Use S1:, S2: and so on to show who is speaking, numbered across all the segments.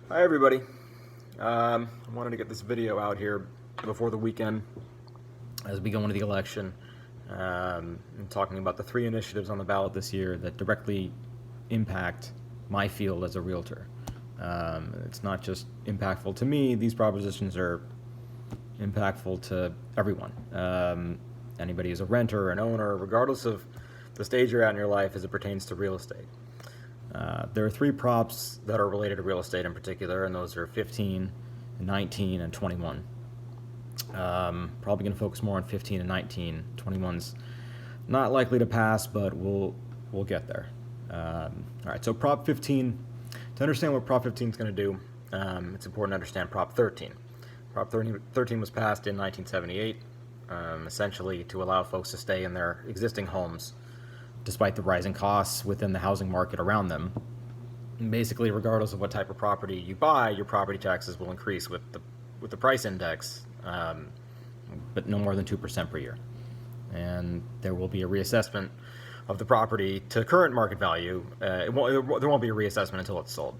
S1: Hi everybody. I wanted to get this video out here before the weekend as we go into the election, and talking about the three initiatives on the ballot this year that directly impact my field as a realtor. It's not just impactful to me, these propositions are impactful to everyone. Anybody who's a renter or an owner, regardless of the stage you're at in your life as it pertains to real estate. There are three props that are related to real estate in particular, and those are 15, 19, and 21. Probably going to focus more on 15 and 19. 21's not likely to pass, but we'll get there. All right, so Prop 15, to understand what Prop 15 is going to do, it's important to understand Prop 13. Prop 13 was passed in 1978, essentially to allow folks to stay in their existing homes despite the rising costs within the housing market around them. And basically, regardless of what type of property you buy, your property taxes will increase with the price index, but no more than 2% per year. And there will be a reassessment of the property to current market value. There won't be a reassessment until it's sold.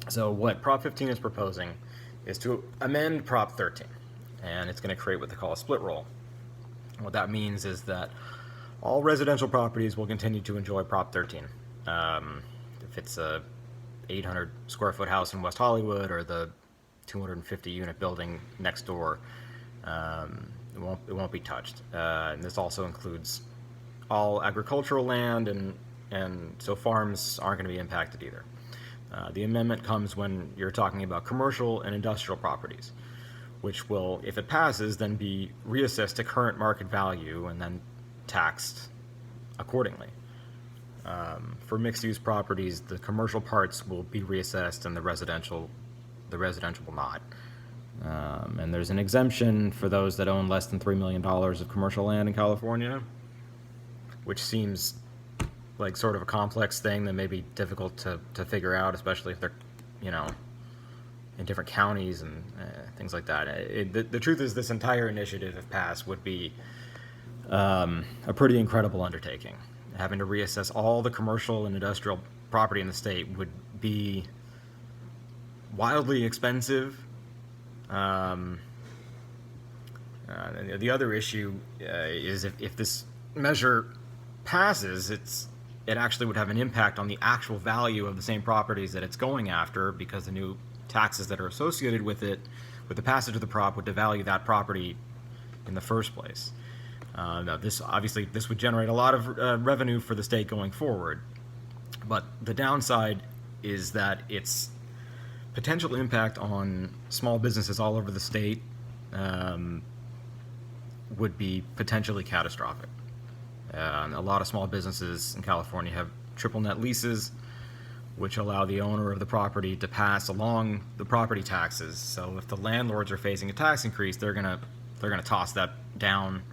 S1: So what Prop 15 is proposing is to amend Prop 13, and it's going to create what they call a split roll. What that means is that all residential properties will continue to enjoy Prop 13. If it's a 800 square foot house in West Hollywood or the 250 unit building next door, it won't be touched. And this also includes all agricultural land, and so farms aren't going to be impacted either. The amendment comes when you're talking about commercial and industrial properties, which will, if it passes, then be reassessed to current market value and then taxed accordingly. For mixed-use properties, the commercial parts will be reassessed and the residential will not. And there's an exemption for those that own less than $3 million of commercial land in California, which seems like sort of a complex thing that may be difficult to figure out, especially if they're, in different counties and things like that. The truth is, this entire initiative, if passed, would be a pretty incredible undertaking. Having to reassess all the commercial and industrial property in the state would be wildly expensive. The other issue is if this measure passes, it actually would have an impact on the actual value of the same properties that it's going after, because the new taxes that are associated with it, with the passage of the prop, would devalue that property in the first place. Now, this would generate a lot of revenue for the state going forward, but the downside is that its potential impact on small businesses all over the state would be potentially catastrophic. A lot of small businesses in California have triple net leases, which allow the owner of the property to pass along the property taxes. So if the landlords are facing a tax increase, they're gonna toss that down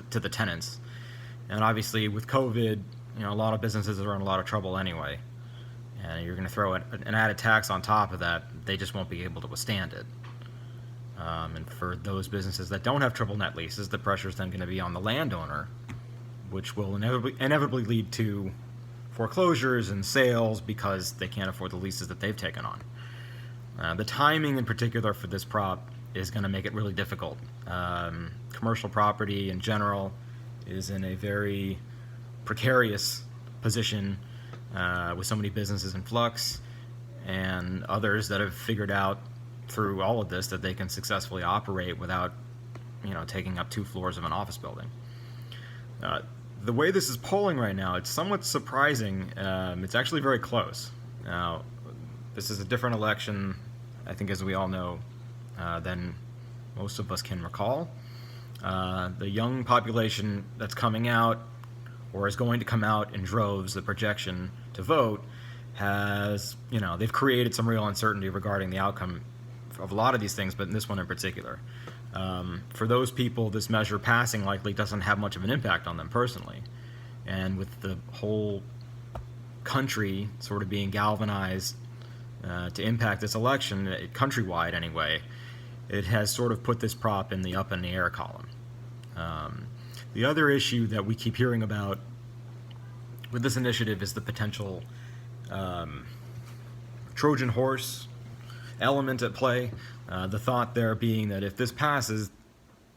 S1: to the tenants. And obviously with COVID, a lot of businesses are in a lot of trouble anyway, and you're going to throw an added tax on top of that, they just won't be able to withstand it. And for those businesses that don't have triple net leases, the pressure is then going to be on the landowner, which will inevitably lead to foreclosures and sales because they can't afford the leases that they've taken on. The timing in particular for this prop is going to make it really difficult. Commercial property in general is in a very precarious position, with so many businesses in flux and others that have figured out through all of this that they can successfully operate without taking up 2 floors of an office building. The way this is polling right now, it's somewhat surprising. It's actually very close. Now, this is a different election, I think, as we all know, than most of us can recall. The young population that's coming out, or is going to come out in droves, the projection to vote, has, they've created some real uncertainty regarding the outcome of a lot of these things, but in this one in particular. For those people, this measure passing likely doesn't have much of an impact on them personally. And with the whole country sort of being galvanized to impact this election, countrywide anyway, it has sort of put this prop in the up in the air column. The other issue that we keep hearing about with this initiative is the potential Trojan horse element at play. The thought there being that if this passes,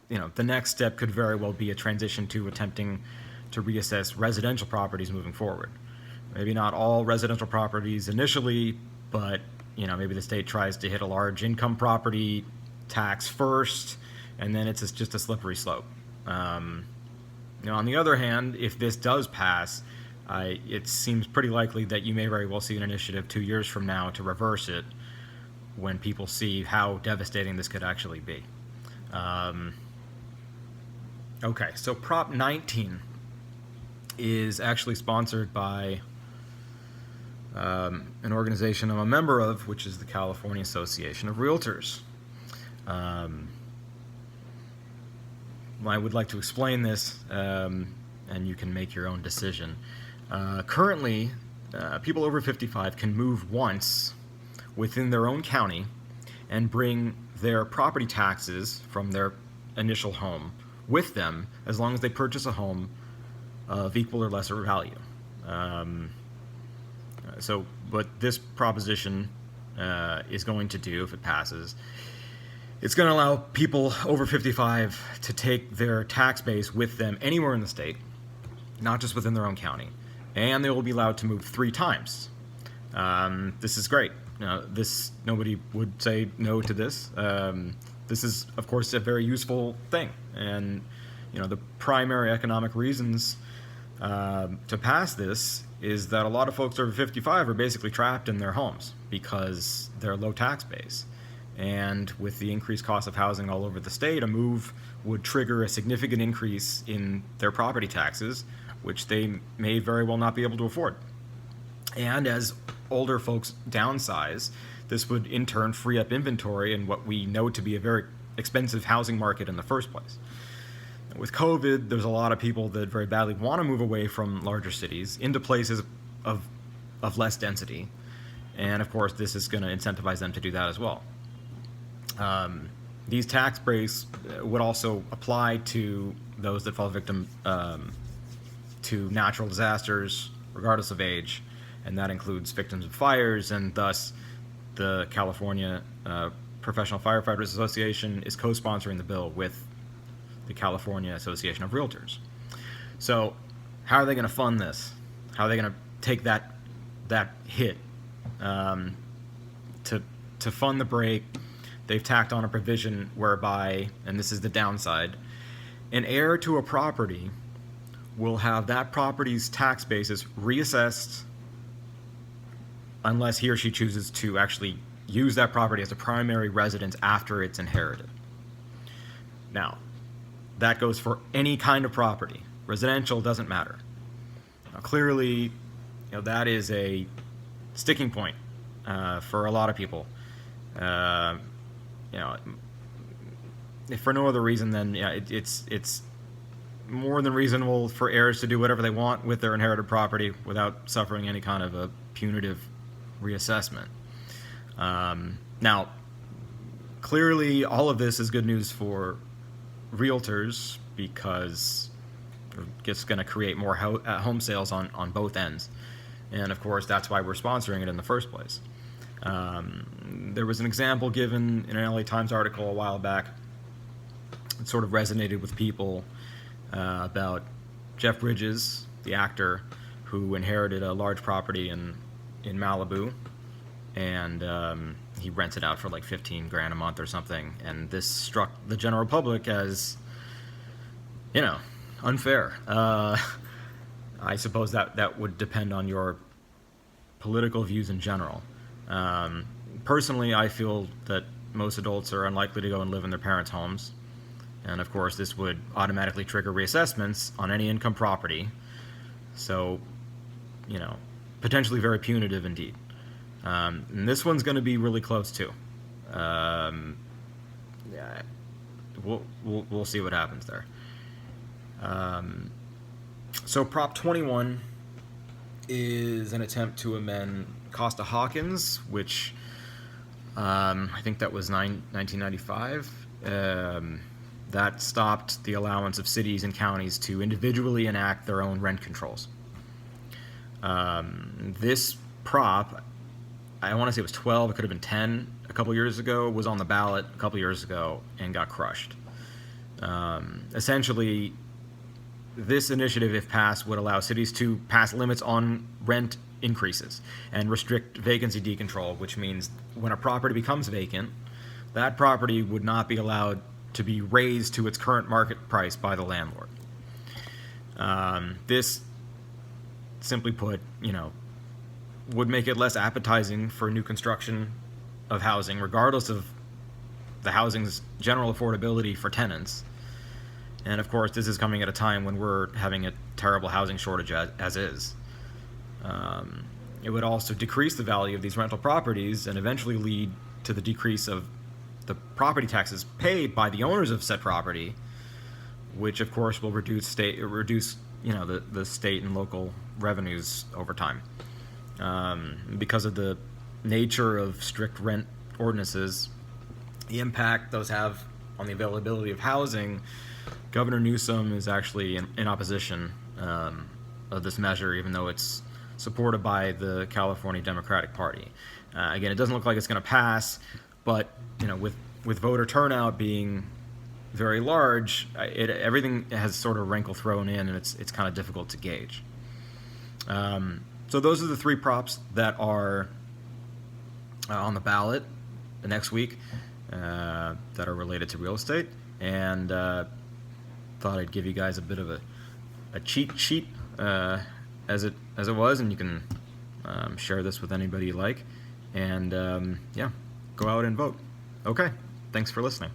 S1: the next step could very well be a transition to attempting to reassess residential properties moving forward. Maybe not all residential properties initially, but maybe the state tries to hit a large income property tax first, and then it's just a slippery slope. On the other hand, if this does pass, it seems pretty likely that you may very well see an initiative 2 years from now to reverse it when people see how devastating this could actually be. Okay, so Prop 19 is actually sponsored by an organization I'm a member of, which is the California Association of Realtors. I would like to explain this, and you can make your own decision. Currently, people over 55 can move once within their own county and bring their property taxes from their initial home with them as long as they purchase a home of equal or lesser value. What this proposition is going to do, if it passes, it's going to allow people over 55 to take their tax base with them anywhere in the state, not just within their own county, and they will be allowed to move 3 times. This is great. Nobody would say no to this. This is, of course, a very useful thing, and the primary economic reasons to pass this is that a lot of folks over 55 are basically trapped in their homes because they're low tax base. And with the increased cost of housing all over the state, a move would trigger a significant increase in their property taxes, which they may very well not be able to afford. And as older folks downsize, this would in turn free up inventory in what we know to be a very expensive housing market in the first place. With COVID, there's a lot of people that very badly want to move away from larger cities into places of less density. And of course, this is going to incentivize them to do that as well. These tax breaks would also apply to those that fall victim to natural disasters, regardless of age, and that includes victims of fires, and thus the California Professional Firefighters Association is co-sponsoring the bill with the California Association of Realtors. So how are they going to fund this? How are they going to take that hit? To fund the break, they've tacked on a provision whereby, and this is the downside, an heir to a property will have that property's tax basis reassessed unless he or she chooses to actually use that property as a primary residence after it's inherited. Now, that goes for any kind of property. Residential doesn't matter. Now, clearly, that is a sticking point for a lot of people. If for no other reason than it's more than reasonable for heirs to do whatever they want with their inherited property without suffering any kind of a punitive reassessment. Now, clearly, all of this is good news for realtors because it's going to create more home sales on both ends. And of course, that's why we're sponsoring it in the first place. There was an example given in an LA Times article a while back. It sort of resonated with people about Jeff Bridges, the actor, who inherited a large property in Malibu, and he rents it out for like $15,000 a month or something, and this struck the general public as, unfair. I suppose that would depend on your political views in general. Personally, I feel that most adults are unlikely to go and live in their parents' homes, and of course this would automatically trigger reassessments on any income property, so, potentially very punitive indeed. And this one's going to be really close too. We'll see what happens there. So Prop 21 is an attempt to amend Costa-Hawkins, which I think that was 1995. That stopped the allowance of cities and counties to individually enact their own rent controls. This prop I want to say it was 12, it could have been 10 a couple years ago, was on the ballot a couple years ago and got crushed. Essentially, this initiative, if passed, would allow cities to pass limits on rent increases and restrict vacancy decontrol, which means when a property becomes vacant, that property would not be allowed to be raised to its current market price by the landlord. This, simply put, would make it less appetizing for new construction of housing, regardless of the housing's general affordability for tenants. And of course, this is coming at a time when we're having a terrible housing shortage as is. It would also decrease the value of these rental properties and eventually lead to the decrease of the property taxes paid by the owners of said property, which of course will reduce the state and local revenues over time. Because of the nature of strict rent ordinances, the impact those have on the availability of housing, Governor Newsom is actually in opposition of this measure, even though it's supported by the California Democratic Party. Again, it doesn't look like it's going to pass, but with voter turnout being very large, everything has sort of wrinkle thrown in, and it's kind of difficult to gauge. So those are the three props that are on the ballot the next week that are related to real estate, and thought I'd give you guys a bit of a cheat sheet as it was, and you can share this with anybody you like, and yeah, go out and vote. Okay, thanks for listening.